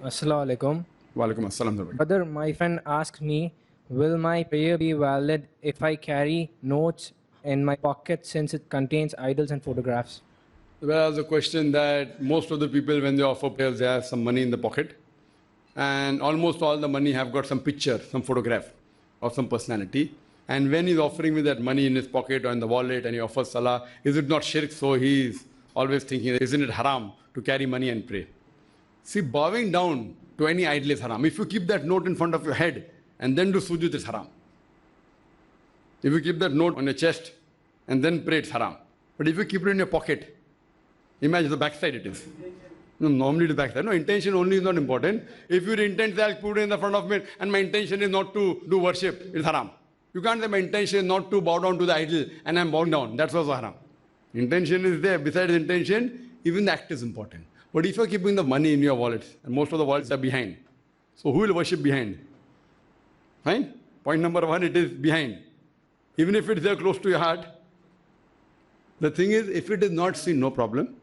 Assalamu alaikum. Walaikum assalam. Brother, my friend asked me, will my prayer be valid if I carry notes in my pocket since it contains idols and photographs? Well, the question that most of the people, when they offer prayers, they have some money in the pocket. And almost all the money have got some picture, some photograph of some personality. And when he's offering me that money in his pocket or in the wallet and he offers salah, is it not shirk? So he's always thinking, isn't it haram to carry money and pray? See, bowing down to any idol is haram. If you keep that note in front of your head and then do sujood, it's haram. If you keep that note on your chest and then pray, it's haram. But if you keep it in your pocket, imagine the backside it is. No, normally the backside. No, intention only is not important. If your intent is I'll put it in the front of me and my intention is not to do worship, it's haram. You can't say my intention is not to bow down to the idol and I'm bowing down. That's also haram. Intention is there. Besides intention, even the act is important. But if you're keeping the money in your wallets, and most of the wallets are behind, so who will worship behind? Fine? Point number one, it is behind. Even if it's there close to your heart, the thing is, if it is not seen, no problem.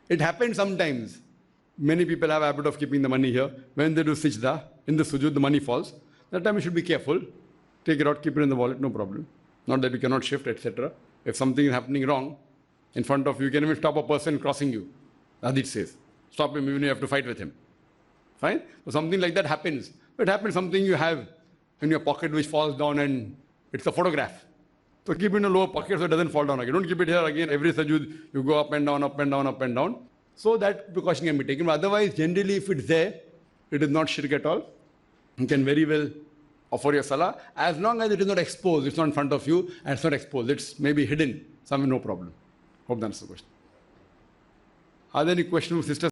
It happens sometimes. Many people have a habit of keeping the money here. When they do sajda, in the sujood, the money falls. That time you should be careful. Take it out, keep it in the wallet, no problem. Not that you cannot shift, etc. If something is happening wrong in front of you, you can even stop a person crossing you. Hadith says. Stop him, even if you have to fight with him. Fine? So something like that happens. It happens something you have in your pocket which falls down and it's a photograph. So keep it in a lower pocket so it doesn't fall down again. Don't keep it here again. Every sujood, you go up and down, up and down, up and down. So that precaution can be taken. But otherwise, generally, if it's there, it is not shirk at all. You can very well offer your salah. As long as it is not exposed, it's not in front of you, and it's not exposed. It's maybe hidden. Somewhere, no problem. Hope that answers the question. Are there any questions, sisters?